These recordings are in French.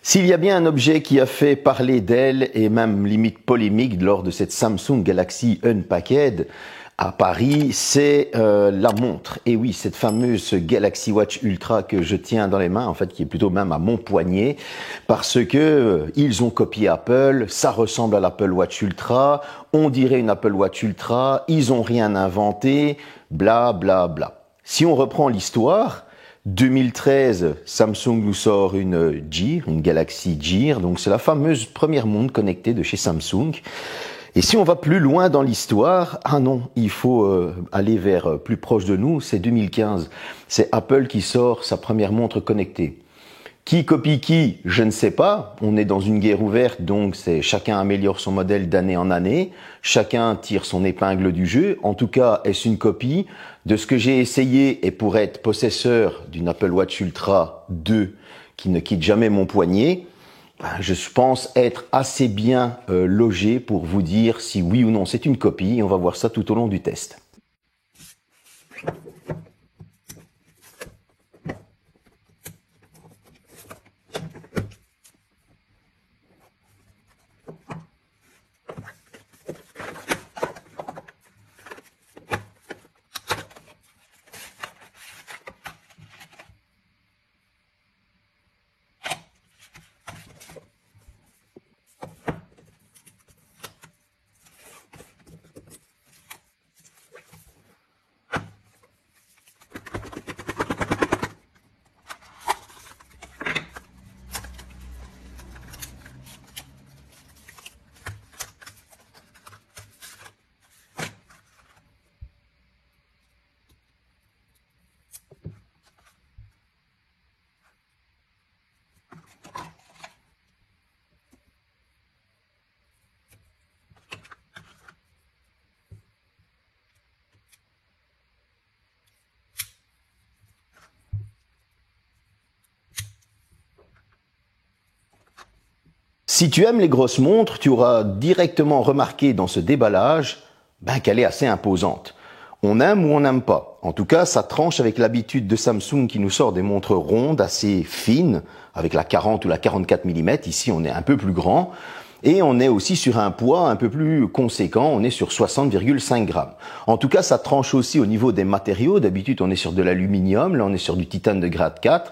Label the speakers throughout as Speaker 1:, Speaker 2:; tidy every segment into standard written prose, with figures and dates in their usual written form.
Speaker 1: S'il y a bien un objet qui a fait parler d'elle et même limite polémique lors de cette Samsung Galaxy Unpacked à Paris, c'est la montre. Et oui, cette fameuse Galaxy Watch Ultra que je tiens dans les mains, en fait, qui est plutôt même à mon poignet, parce que ils ont copié Apple, ça ressemble à l'Apple Watch Ultra, on dirait une Apple Watch Ultra, ils ont rien inventé, bla bla bla. Si on reprend l'histoire, 2013, Samsung nous sort une Gear, une Galaxy Gear, donc c'est la fameuse première montre connectée de chez Samsung. Et si on va plus loin dans l'histoire, ah non, il faut aller vers plus proche de nous, c'est 2015. C'est Apple qui sort sa première montre connectée. Qui copie qui? Je ne sais pas. On est dans une guerre ouverte, donc c'est chacun améliore son modèle d'année en année. Chacun tire son épingle du jeu. En tout cas, est-ce une copie? De ce que j'ai essayé, et pour être possesseur d'une Apple Watch Ultra 2 qui ne quitte jamais mon poignet, je pense être assez bien logé pour vous dire si oui ou non c'est une copie. On va voir ça tout au long du test. Si tu aimes les grosses montres, tu auras directement remarqué dans ce déballage qu'elle est assez imposante. On aime ou on n'aime pas. En tout cas, ça tranche avec l'habitude de Samsung qui nous sort des montres rondes assez fines, avec la 40 ou la 44 mm. Ici, on est un peu plus grand. Et on est aussi sur un poids un peu plus conséquent, on est sur 60,5 grammes. En tout cas, ça tranche aussi au niveau des matériaux. D'habitude, on est sur de l'aluminium, là on est sur du titane de grade 4.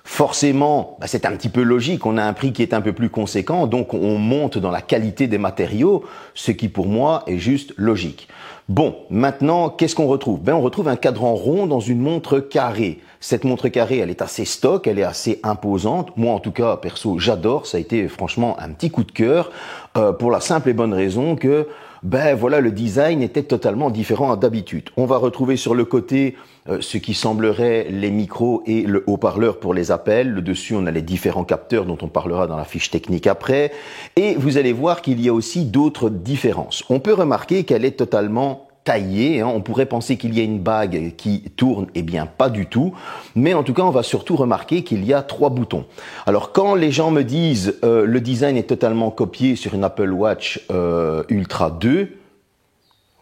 Speaker 1: Forcément, c'est un petit peu logique, on a un prix qui est un peu plus conséquent, donc on monte dans la qualité des matériaux, ce qui pour moi est juste logique. Bon, maintenant, qu'est-ce qu'on retrouve? On retrouve un cadran rond dans une montre carrée. Cette montre carrée, elle est assez stock, elle est assez imposante. Moi, en tout cas, perso, j'adore. Ça a été franchement un petit coup de cœur pour la simple et bonne raison que voilà, le design était totalement différent d'habitude. On va retrouver sur le côté ce qui semblerait les micros et le haut-parleur pour les appels. Le dessus, on a les différents capteurs dont on parlera dans la fiche technique après. Et vous allez voir qu'il y a aussi d'autres différences. On peut remarquer qu'elle est totalement taillée. On pourrait penser qu'il y a une bague qui tourne, eh bien pas du tout. Mais en tout cas, on va surtout remarquer qu'il y a 3 boutons. Alors quand les gens me disent le design est totalement copié sur une Apple Watch Ultra 2,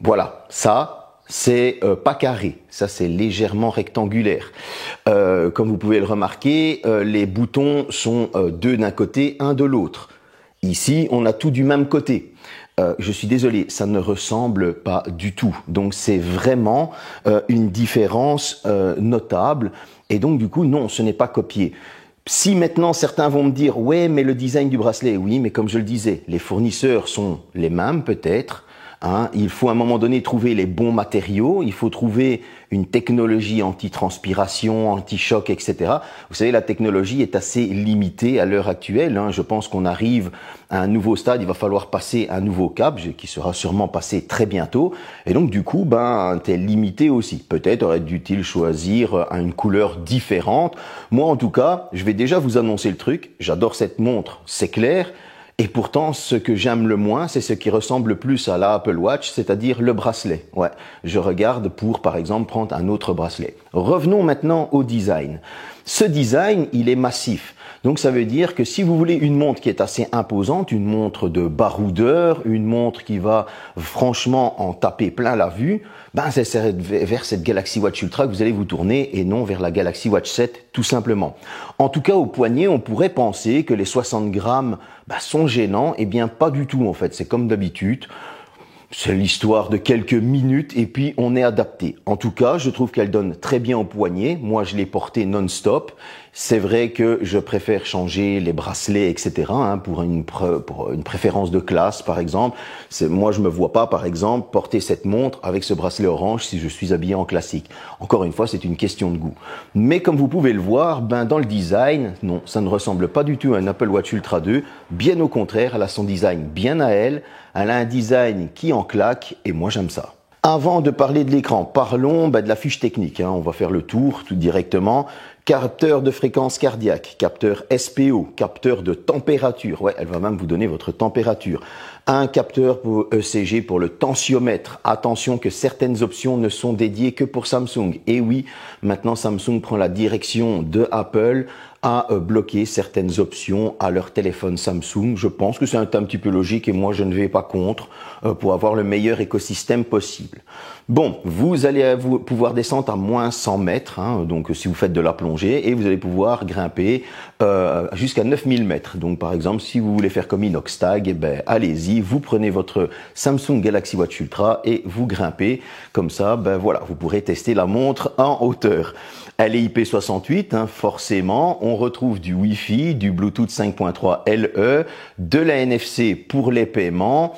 Speaker 1: voilà, ça c'est pas carré, ça c'est légèrement rectangulaire. Comme vous pouvez le remarquer, les boutons sont 2 d'un côté, 1 de l'autre. Ici, on a tout du même côté. Je suis désolé, ça ne ressemble pas du tout. Donc c'est vraiment une différence notable. Et donc du coup, non, ce n'est pas copié. Si maintenant certains vont me dire, ouais, mais le design du bracelet, oui, mais comme je le disais, les fournisseurs sont les mêmes peut-être. Il faut à un moment donné trouver les bons matériaux, il faut trouver une technologie anti-transpiration, anti-choc, etc. Vous savez, la technologie est assez limitée à l'heure actuelle. Je pense qu'on arrive à un nouveau stade, il va falloir passer un nouveau cap qui sera sûrement passé très bientôt. Et donc du coup, t'es limité aussi. Peut-être aurait-il choisir une couleur différente. Moi en tout cas, je vais déjà vous annoncer le truc. J'adore cette montre, c'est clair. Et pourtant, ce que j'aime le moins, c'est ce qui ressemble le plus à la Apple Watch, c'est-à-dire le bracelet. Ouais, je regarde pour, par exemple, prendre un autre bracelet. Revenons maintenant au design. Ce design, il est massif. Donc ça veut dire que si vous voulez une montre qui est assez imposante, une montre de baroudeur, une montre qui va franchement en taper plein la vue, ben c'est vers cette Galaxy Watch Ultra que vous allez vous tourner et non vers la Galaxy Watch 7 tout simplement. En tout cas au poignet, on pourrait penser que les 60 grammes sont gênants. Eh bien pas du tout en fait, c'est comme d'habitude. C'est l'histoire de quelques minutes et puis on est adapté. En tout cas, je trouve qu'elle donne très bien au poignet. Moi, je l'ai portée non-stop. C'est vrai que je préfère changer les bracelets, etc. Pour une préférence de classe, par exemple. Moi, je me vois pas, par exemple, porter cette montre avec ce bracelet orange si je suis habillé en classique. Encore une fois, c'est une question de goût. Mais comme vous pouvez le voir, dans le design, non, ça ne ressemble pas du tout à un Apple Watch Ultra 2. Bien au contraire, elle a son design bien à elle. Elle a un design qui en claque et moi j'aime ça. Avant de parler de l'écran, parlons de la fiche technique. On va faire le tour tout directement. Capteur de fréquence cardiaque, capteur SPO, capteur de température. Ouais, elle va même vous donner votre température. Un capteur pour ECG pour le tensiomètre. Attention que certaines options ne sont dédiées que pour Samsung. Et oui, maintenant Samsung prend la direction de Apple à bloquer certaines options à leur téléphone Samsung. Je pense que c'est un petit peu logique et moi je ne vais pas contre pour avoir le meilleur écosystème possible. Bon, vous allez pouvoir descendre à moins 100 mètres, donc si vous faites de la plongée, et vous allez pouvoir grimper jusqu'à 9000 mètres. Donc par exemple, si vous voulez faire comme Inoxtag, allez-y, vous prenez votre Samsung Galaxy Watch Ultra et vous grimpez. Comme ça, voilà, vous pourrez tester la montre en hauteur. Elle est IP68, forcément. On retrouve du Wi-Fi, du Bluetooth 5.3 LE, de la NFC pour les paiements.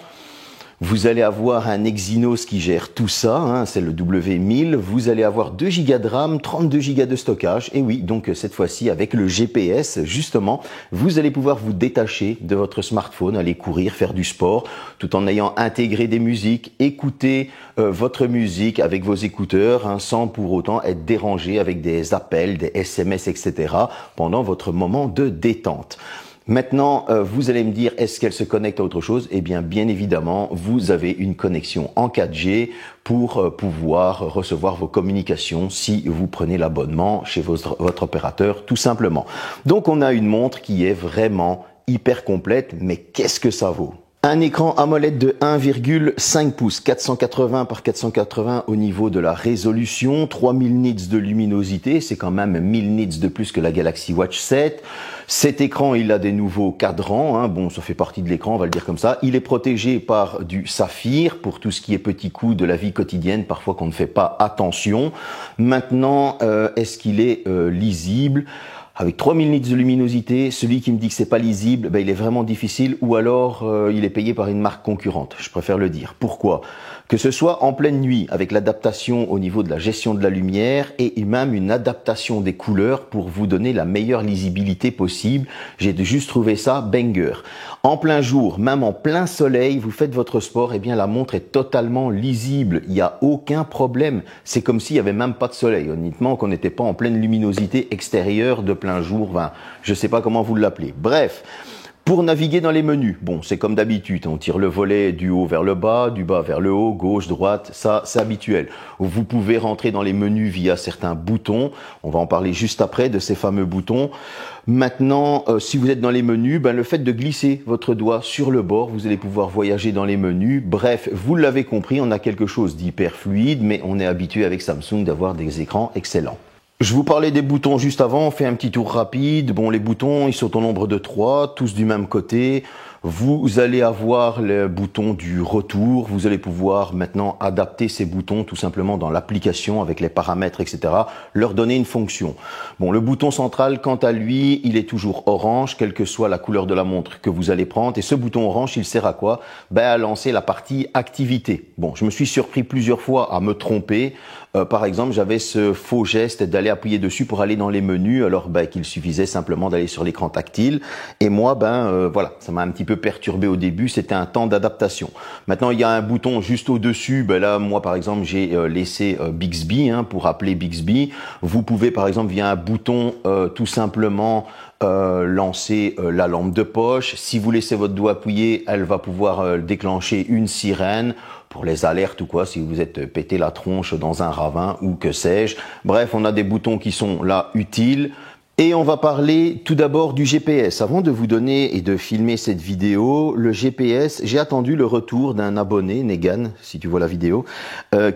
Speaker 1: Vous allez avoir un Exynos qui gère tout ça, c'est le W1000. Vous allez avoir 2 Go de RAM, 32 Go de stockage. Et oui, donc cette fois-ci avec le GPS, justement, vous allez pouvoir vous détacher de votre smartphone, aller courir, faire du sport, tout en ayant intégré des musiques, écouter votre musique avec vos écouteurs, sans pour autant être dérangé avec des appels, des SMS, etc. pendant votre moment de détente. Maintenant, vous allez me dire, est-ce qu'elle se connecte à autre chose? Eh bien, bien évidemment, vous avez une connexion en 4G pour pouvoir recevoir vos communications si vous prenez l'abonnement chez votre opérateur, tout simplement. Donc, on a une montre qui est vraiment hyper complète, mais qu'est-ce que ça vaut? Un écran AMOLED de 1,5 pouces, 480 par 480 au niveau de la résolution, 3000 nits de luminosité, c'est quand même 1000 nits de plus que la Galaxy Watch 7. Cet écran, il a des nouveaux cadrans, bon, ça fait partie de l'écran, on va le dire comme ça. Il est protégé par du saphir pour tout ce qui est petits coups de la vie quotidienne, parfois qu'on ne fait pas attention. Maintenant, est-ce qu'il est lisible ? Avec 3000 nits de luminosité, celui qui me dit que c'est pas lisible, il est vraiment difficile, ou alors il est payé par une marque concurrente, je préfère le dire. Pourquoi ? Que ce soit en pleine nuit, avec l'adaptation au niveau de la gestion de la lumière, et même une adaptation des couleurs pour vous donner la meilleure lisibilité possible, j'ai juste trouvé ça banger. En plein jour, même en plein soleil, vous faites votre sport, eh bien la montre est totalement lisible, il n'y a aucun problème. C'est comme s'il n'y avait même pas de soleil, honnêtement, qu'on n'était pas en pleine luminosité extérieure de plein jour, je sais pas comment vous l'appelez. Bref, pour naviguer dans les menus, bon, c'est comme d'habitude, on tire le volet du haut vers le bas, du bas vers le haut, gauche, droite, ça c'est habituel. Vous pouvez rentrer dans les menus via certains boutons, on va en parler juste après de ces fameux boutons. Maintenant, si vous êtes dans les menus, le fait de glisser votre doigt sur le bord, vous allez pouvoir voyager dans les menus. Bref, vous l'avez compris, on a quelque chose d'hyper fluide, mais on est habitué avec Samsung d'avoir des écrans excellents. Je vous parlais des boutons juste avant, on fait un petit tour rapide. Bon, les boutons, ils sont au nombre de 3, tous du même côté. Vous allez avoir le bouton du retour. Vous allez pouvoir maintenant adapter ces boutons tout simplement dans l'application avec les paramètres, etc. Leur donner une fonction. Bon, le bouton central, quant à lui, il est toujours orange, quelle que soit la couleur de la montre que vous allez prendre. Et ce bouton orange, il sert à quoi? À lancer la partie activité. Bon, je me suis surpris plusieurs fois à me tromper. Par exemple, j'avais ce faux geste d'aller appuyer dessus pour aller dans les menus, alors qu'il suffisait simplement d'aller sur l'écran tactile. Et moi, voilà, ça m'a un petit peu perturbé au début. C'était un temps d'adaptation. Maintenant, il y a un bouton juste au-dessus. Là, moi, par exemple, j'ai laissé Bixby pour appeler Bixby. Vous pouvez, par exemple, via un bouton, tout simplement lancer la lampe de poche. Si vous laissez votre doigt appuyé, elle va pouvoir déclencher une sirène pour les alertes ou quoi, si vous êtes pété la tronche dans un ravin ou que sais-je. Bref, on a des boutons qui sont là utiles, Et on va parler tout d'abord du GPS. Avant de vous donner et de filmer cette vidéo, le GPS, j'ai attendu le retour d'un abonné, Negan, si tu vois la vidéo,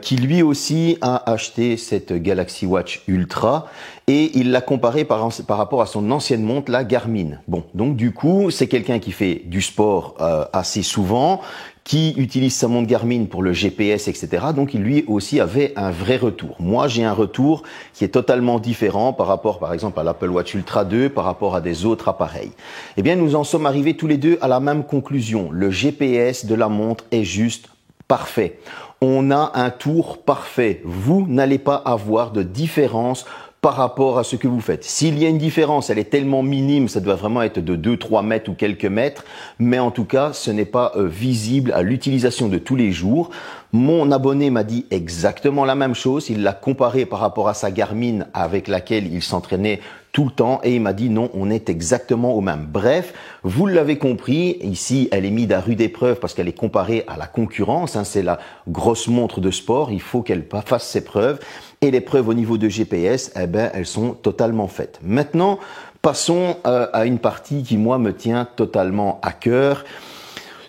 Speaker 1: qui lui aussi a acheté cette Galaxy Watch Ultra et il l'a comparé par rapport à son ancienne montre, la Garmin. Bon, donc du coup, c'est quelqu'un qui fait du sport assez souvent, qui utilise sa montre Garmin pour le GPS, etc. Donc, il lui aussi avait un vrai retour. Moi, j'ai un retour qui est totalement différent par rapport, par exemple, à l'Apple Watch Ultra 2, par rapport à des autres appareils. Eh bien, nous en sommes arrivés tous les deux à la même conclusion. Le GPS de la montre est juste parfait. On a un tour parfait. Vous n'allez pas avoir de différence par rapport à ce que vous faites. S'il y a une différence, elle est tellement minime, ça doit vraiment être de 2-3 mètres ou quelques mètres, mais en tout cas, ce n'est pas visible à l'utilisation de tous les jours. Mon abonné m'a dit exactement la même chose, il l'a comparé par rapport à sa Garmin avec laquelle il s'entraînait tout le temps et il m'a dit non, on est exactement au même. Bref, vous l'avez compris, ici elle est mise à rude épreuve parce qu'elle est comparée à la concurrence, c'est la grosse montre de sport, il faut qu'elle fasse ses preuves et les preuves au niveau de GPS, eh ben, elles sont totalement faites. Maintenant, passons à une partie qui moi me tient totalement à cœur.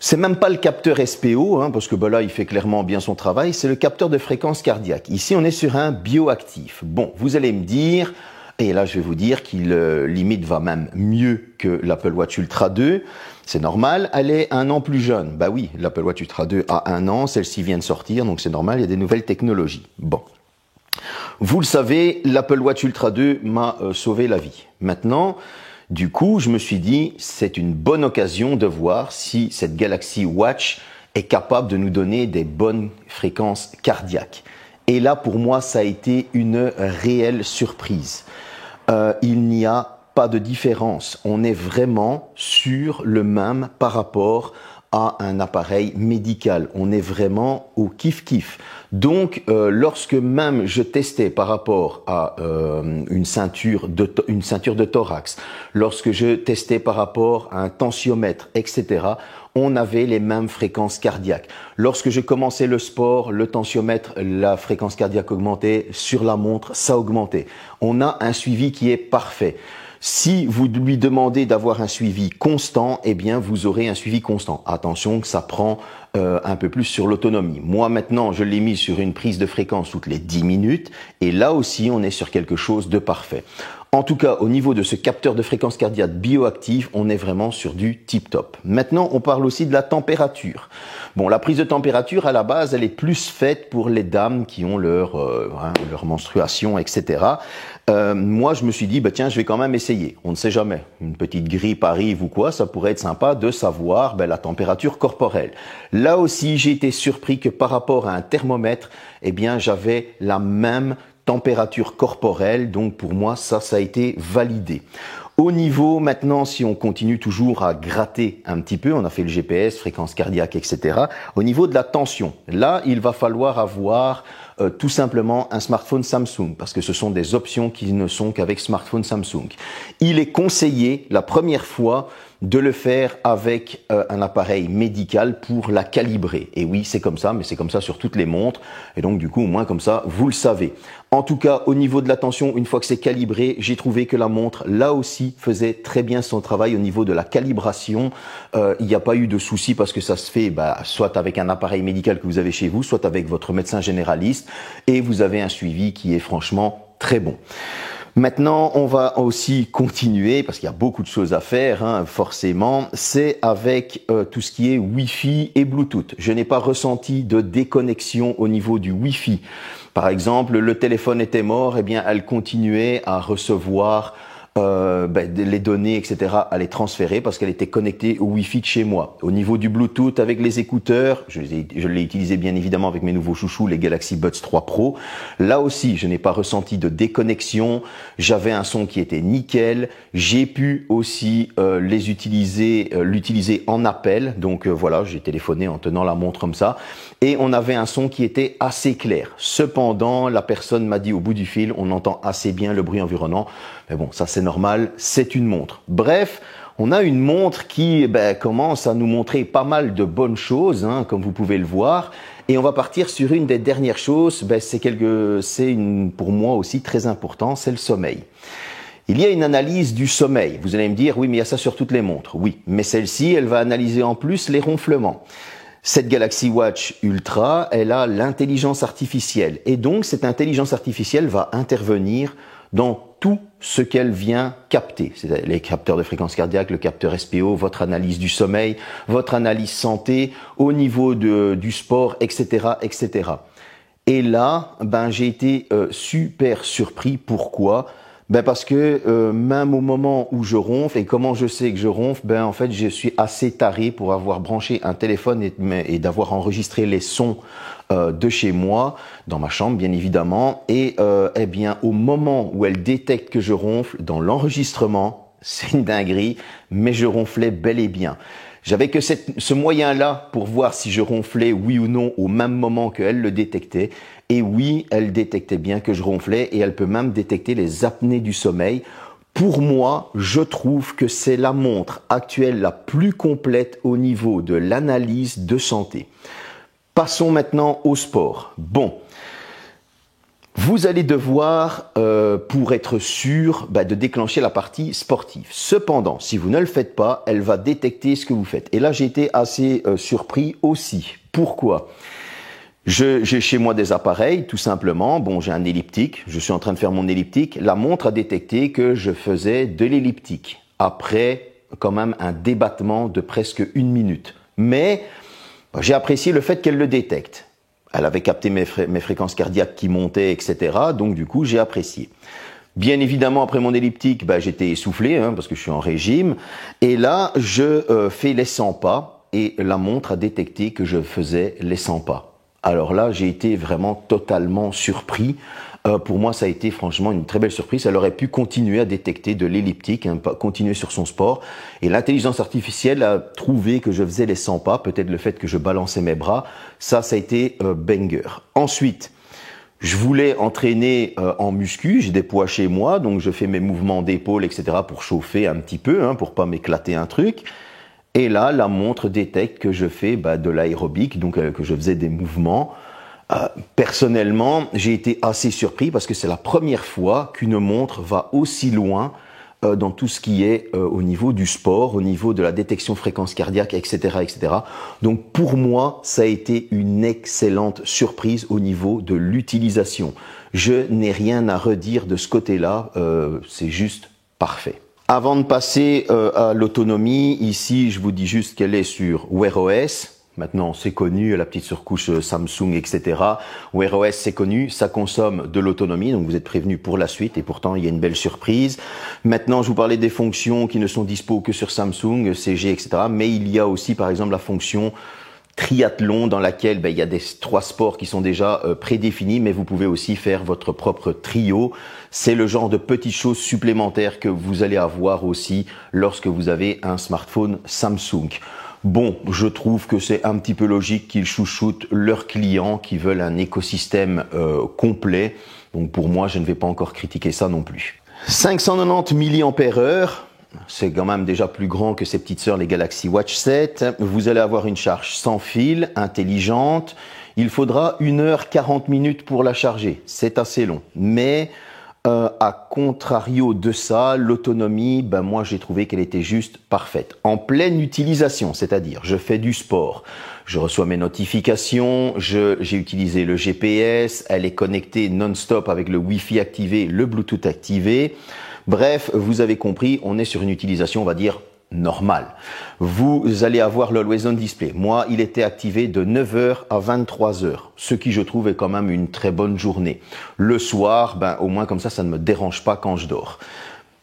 Speaker 1: C'est même pas le capteur SPO, parce que là, il fait clairement bien son travail, c'est le capteur de fréquence cardiaque. Ici, on est sur un bioactif. Bon, vous allez me dire, et là, je vais vous dire qu'il limite va même mieux que l'Apple Watch Ultra 2. C'est normal, elle est un an plus jeune. Bah oui, l'Apple Watch Ultra 2 a un an, celle-ci vient de sortir, donc c'est normal, il y a des nouvelles technologies. Bon. Vous le savez, l'Apple Watch Ultra 2 m'a sauvé la vie. Maintenant, du coup, je me suis dit, c'est une bonne occasion de voir si cette Galaxy Watch est capable de nous donner des bonnes fréquences cardiaques. Et là, pour moi, ça a été une réelle surprise. Il n'y a pas de différence. On est vraiment sur le même par rapport à un appareil médical. On est vraiment au kiff-kiff. Donc, lorsque même je testais par rapport à une ceinture de thorax, lorsque je testais par rapport à un tensiomètre, etc., on avait les mêmes fréquences cardiaques. Lorsque je commençais le sport, le tensiomètre, la fréquence cardiaque augmentait, sur la montre, ça augmentait. On a un suivi qui est parfait. Si vous lui demandez d'avoir un suivi constant, eh bien, vous aurez un suivi constant. Attention que ça prend un peu plus sur l'autonomie. Moi, maintenant, je l'ai mis sur une prise de fréquence toutes les 10 minutes et là aussi, on est sur quelque chose de parfait. En tout cas, au niveau de ce capteur de fréquence cardiaque bioactive, on est vraiment sur du tip-top. Maintenant, on parle aussi de la température. Bon, la prise de température, à la base, elle est plus faite pour les dames qui ont leur menstruation, etc. Moi, je me suis dit, tiens, je vais quand même essayer. On ne sait jamais. Une petite grippe arrive ou quoi, ça pourrait être sympa de savoir la température corporelle. Là aussi, j'ai été surpris que par rapport à un thermomètre, eh bien, j'avais la même température corporelle, donc pour moi ça a été validé. Au niveau maintenant, si on continue toujours à gratter un petit peu, on a fait le GPS, fréquence cardiaque, etc. Au niveau de la tension, là il va falloir avoir tout simplement un smartphone Samsung parce que ce sont des options qui ne sont qu'avec smartphone Samsung. Il est conseillé la première fois de le faire avec un appareil médical pour la calibrer. Et oui, c'est comme ça, mais c'est comme ça sur toutes les montres. Et donc du coup, au moins comme ça, vous le savez. En tout cas, au niveau de la tension, une fois que c'est calibré, j'ai trouvé que la montre, là aussi, faisait très bien son travail au niveau de la calibration. Il n'y a pas eu de souci parce que ça se fait soit avec un appareil médical que vous avez chez vous, soit avec votre médecin généraliste. Et vous avez un suivi qui est franchement très bon. Maintenant, on va aussi continuer, parce qu'il y a beaucoup de choses à faire, forcément, c'est avec tout ce qui est Wi-Fi et Bluetooth. Je n'ai pas ressenti de déconnexion au niveau du Wi-Fi. Par exemple, le téléphone était mort, eh bien, elle continuait à recevoir les données, etc., à les transférer parce qu'elle était connectée au Wi-Fi de chez moi. Au niveau du Bluetooth avec les écouteurs, je l'ai utilisé bien évidemment avec mes nouveaux chouchous, les Galaxy Buds 3 Pro. Là aussi, je n'ai pas ressenti de déconnexion. J'avais un son qui était nickel. J'ai pu aussi l'utiliser en appel. Donc voilà, j'ai téléphoné en tenant la montre comme ça. Et on avait un son qui était assez clair. Cependant, la personne m'a dit au bout du fil, on entend assez bien le bruit environnant. Mais bon, ça c'est normal, c'est une montre. Bref, on a une montre qui commence à nous montrer pas mal de bonnes choses, comme vous pouvez le voir. Et on va partir sur une des dernières choses, pour moi aussi très important, c'est le sommeil. Il y a une analyse du sommeil. Vous allez me dire, oui, mais il y a ça sur toutes les montres. Oui, mais celle-ci, elle va analyser en plus les ronflements. Cette Galaxy Watch Ultra, elle a l'intelligence artificielle. Et donc, cette intelligence artificielle va intervenir dans tout ce qu'elle vient capter. C'est-à-dire les capteurs de fréquence cardiaque, le capteur SPO, votre analyse du sommeil, votre analyse santé, au niveau du sport, etc., etc. Et là, j'ai été super surpris. Pourquoi ? Parce que même au moment où je ronfle, et comment je sais que je ronfle, en fait, je suis assez taré pour avoir branché un téléphone et d'avoir enregistré les sons de chez moi, dans ma chambre bien évidemment. Et eh bien, au moment où elle détecte que je ronfle, dans l'enregistrement, c'est une dinguerie, mais je ronflais bel et bien. J'avais que ce moyen-là pour voir si je ronflais oui ou non au même moment qu'elle le détectait. Et oui, elle détectait bien que je ronflais et elle peut même détecter les apnées du sommeil. Pour moi, je trouve que c'est la montre actuelle la plus complète au niveau de l'analyse de santé. Passons maintenant au sport. Bon. Vous allez devoir, pour être sûr, de déclencher la partie sportive. Cependant, si vous ne le faites pas, elle va détecter ce que vous faites. Et là, j'ai été assez surpris aussi. Pourquoi ? J'ai chez moi des appareils, tout simplement. Bon, j'ai un elliptique. Je suis en train de faire mon elliptique. La montre a détecté que je faisais de l'elliptique. Après, quand même, un débattement de presque 1 minute. Mais j'ai apprécié le fait qu'elle le détecte. Elle avait capté mes fréquences cardiaques qui montaient, etc. Donc du coup, j'ai apprécié. Bien évidemment, après mon elliptique, j'étais essoufflé parce que je suis en régime. Et là, je fais les 100 pas et la montre a détecté que je faisais les 100 pas. Alors là, j'ai été vraiment totalement surpris. Pour moi, ça a été franchement une très belle surprise. Elle aurait pu continuer à détecter de l'elliptique, continuer sur son sport. Et l'intelligence artificielle a trouvé que je faisais les 100 pas, peut-être le fait que je balançais mes bras. Ça a été banger. Ensuite, je voulais entraîner en muscu. J'ai des poids chez moi, donc je fais mes mouvements d'épaule, etc. pour chauffer un petit peu, pour pas m'éclater un truc. Et là, la montre détecte que je fais de l'aérobic, donc que je faisais des mouvements. Personnellement, j'ai été assez surpris parce que c'est la première fois qu'une montre va aussi loin dans tout ce qui est au niveau du sport, au niveau de la détection fréquence cardiaque, etc., etc. Donc pour moi, ça a été une excellente surprise au niveau de l'utilisation. Je n'ai rien à redire de ce côté-là, c'est juste parfait. Avant de passer à l'autonomie, ici je vous dis juste qu'elle est sur Wear OS. Maintenant c'est connu, la petite surcouche Samsung, etc. Wear OS c'est connu, ça consomme de l'autonomie, donc vous êtes prévenus pour la suite et pourtant il y a une belle surprise. Maintenant je vous parlais des fonctions qui ne sont dispo que sur Samsung, CG, etc. Mais il y a aussi par exemple la fonction triathlon dans laquelle il y a 3 sports qui sont déjà prédéfinis, mais vous pouvez aussi faire votre propre trio. C'est le genre de petites choses supplémentaires que vous allez avoir aussi lorsque vous avez un smartphone Samsung. Bon, je trouve que c'est un petit peu logique qu'ils chouchoutent leurs clients qui veulent un écosystème complet. Donc pour moi, je ne vais pas encore critiquer ça non plus. 590 mAh. C'est quand même déjà plus grand que ses petites sœurs, les Galaxy Watch 7. Vous allez avoir une charge sans fil, intelligente. Il faudra 1h40 pour la charger. C'est assez long. Mais à contrario de ça, l'autonomie, moi j'ai trouvé qu'elle était juste parfaite. En pleine utilisation, c'est-à-dire je fais du sport, je reçois mes notifications, j'ai utilisé le GPS, elle est connectée non-stop avec le Wi-Fi activé, le Bluetooth activé. Bref, vous avez compris, on est sur une utilisation, on va dire, normale. Vous allez avoir l'Always On Display. Moi, il était activé de 9h à 23h, ce qui je trouve est quand même une très bonne journée. Le soir, au moins comme ça ne me dérange pas quand je dors.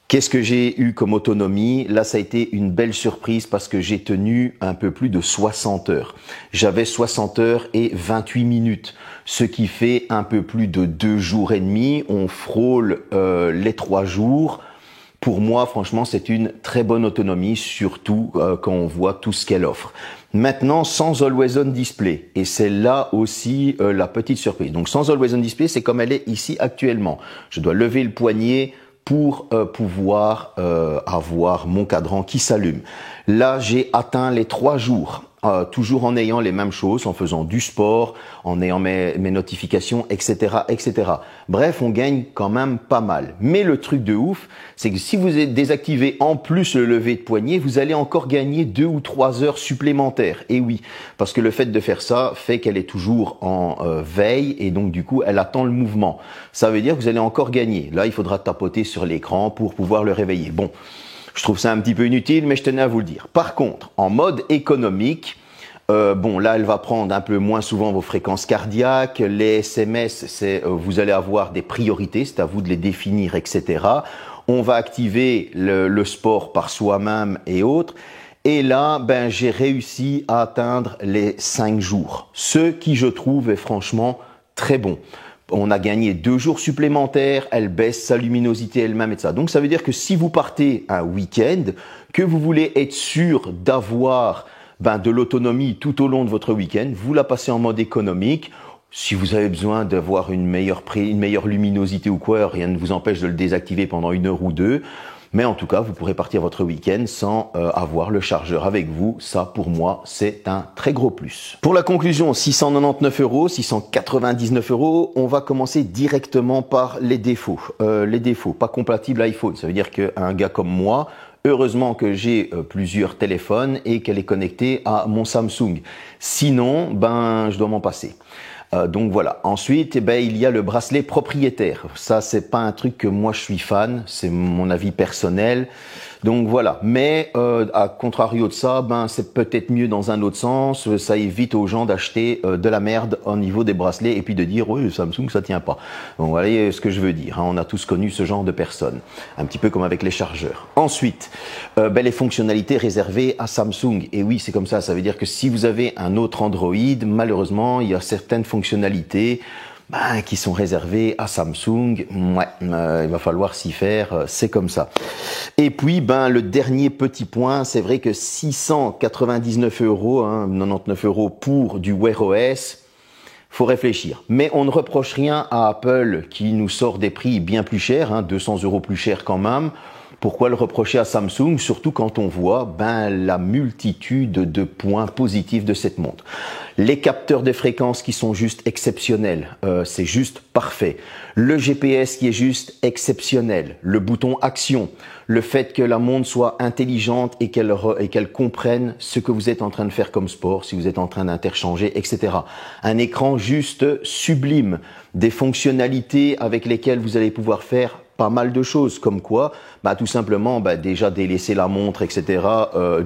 Speaker 1: Qu'est-ce que j'ai eu comme autonomie? Là, ça a été une belle surprise parce que j'ai tenu un peu plus de 60 heures. J'avais 60 heures et 28 minutes, ce qui fait un peu plus de 2 jours et demi. On frôle les 3 jours. Pour moi, franchement, c'est une très bonne autonomie, surtout quand on voit tout ce qu'elle offre. Maintenant, sans Always On Display, et c'est là aussi la petite surprise. Donc, sans Always On Display, c'est comme elle est ici actuellement. Je dois lever le poignet pour pouvoir avoir mon cadran qui s'allume. Là, j'ai atteint les 3 jours. toujours en ayant les mêmes choses, en faisant du sport, en ayant mes notifications, etc., etc. Bref, on gagne quand même pas mal. Mais le truc de ouf, c'est que si vous désactivez en plus le lever de poignet, vous allez encore gagner 2 ou 3 heures supplémentaires. Et oui, parce que le fait de faire ça fait qu'elle est toujours en veille et donc du coup, elle attend le mouvement. Ça veut dire que vous allez encore gagner. Là, il faudra tapoter sur l'écran pour pouvoir le réveiller. Bon. Je trouve ça un petit peu inutile, mais je tenais à vous le dire. Par contre, en mode économique, bon, là, elle va prendre un peu moins souvent vos fréquences cardiaques. Les SMS, vous allez avoir des priorités, c'est à vous de les définir, etc. On va activer le sport par soi-même et autres. Et là, ben, j'ai réussi à atteindre les 5 jours. Ce qui, je trouve, est franchement très bon. On a gagné 2 jours supplémentaires, elle baisse sa luminosité elle-même et tout ça. Donc ça veut dire que si vous partez un week-end, que vous voulez être sûr d'avoir de l'autonomie tout au long de votre week-end, vous la passez en mode économique. Si vous avez besoin d'avoir une meilleure luminosité ou quoi, rien ne vous empêche de le désactiver pendant 1 heure ou 2. Mais en tout cas, vous pourrez partir votre week-end sans avoir le chargeur avec vous. Ça, pour moi, c'est un très gros plus. Pour la conclusion, 699 €, 699 €, on va commencer directement par les défauts. Les défauts, pas compatibles iPhone. Ça veut dire qu'un gars comme moi, heureusement que j'ai plusieurs téléphones et qu'elle est connectée à mon Samsung. Sinon, je dois m'en passer. Donc voilà. Ensuite, il y a le bracelet propriétaire. Ça, c'est pas un truc que moi je suis fan. C'est mon avis personnel. Donc voilà. Mais à contrario de ça, c'est peut-être mieux dans un autre sens. Ça évite aux gens d'acheter de la merde au niveau des bracelets et puis de dire oui, Samsung ça tient pas. Donc vous voyez ce que je veux dire. On a tous connu ce genre de personnes. Un petit peu comme avec les chargeurs. Ensuite, les fonctionnalités réservées à Samsung. Et oui, c'est comme ça. Ça veut dire que si vous avez un autre Android, malheureusement, il y a certaines fonctionnalités qui sont réservées à Samsung. Ouais, il va falloir s'y faire, c'est comme ça. Et puis, le dernier petit point, c'est vrai que 699 €, 99 € pour du Wear OS, faut réfléchir. Mais on ne reproche rien à Apple qui nous sort des prix bien plus chers, 200 € plus chers quand même. Pourquoi le reprocher à Samsung, surtout quand on voit la multitude de points positifs de cette montre. Les capteurs de fréquences qui sont juste exceptionnels, c'est juste parfait. Le GPS qui est juste exceptionnel. Le bouton action, le fait que la montre soit intelligente et qu'elle comprenne ce que vous êtes en train de faire comme sport, si vous êtes en train d'interchanger, etc. Un écran juste sublime, des fonctionnalités avec lesquelles vous allez pouvoir faire pas mal de choses, comme quoi, tout simplement, déjà délaisser la montre, etc.,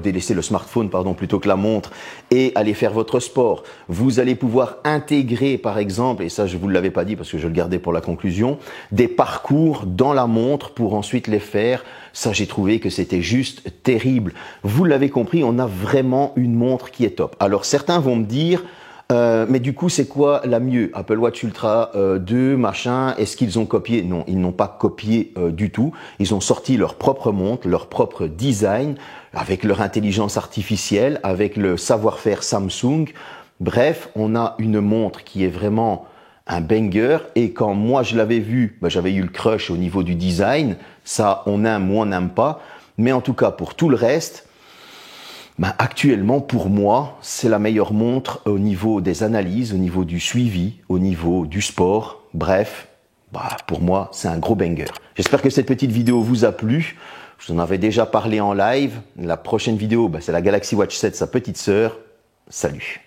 Speaker 1: délaisser le smartphone, plutôt que la montre, et aller faire votre sport. Vous allez pouvoir intégrer, par exemple, et ça je vous l'avais pas dit parce que je le gardais pour la conclusion, des parcours dans la montre pour ensuite les faire. Ça, j'ai trouvé que c'était juste terrible. Vous l'avez compris, on a vraiment une montre qui est top. Alors certains vont me dire, mais du coup, c'est quoi la mieux? Apple Watch Ultra 2, machin, est-ce qu'ils ont copié? Non, ils n'ont pas copié du tout. Ils ont sorti leur propre montre, leur propre design, avec leur intelligence artificielle, avec le savoir-faire Samsung. Bref, on a une montre qui est vraiment un banger. Et quand moi je l'avais vue, j'avais eu le crush au niveau du design. Ça, on aime ou on n'aime pas. Mais en tout cas, pour tout le reste, actuellement, pour moi, c'est la meilleure montre au niveau des analyses, au niveau du suivi, au niveau du sport. Bref, pour moi, c'est un gros banger. J'espère que cette petite vidéo vous a plu. Je vous en avais déjà parlé en live. La prochaine vidéo, c'est la Galaxy Watch 7, sa petite sœur. Salut!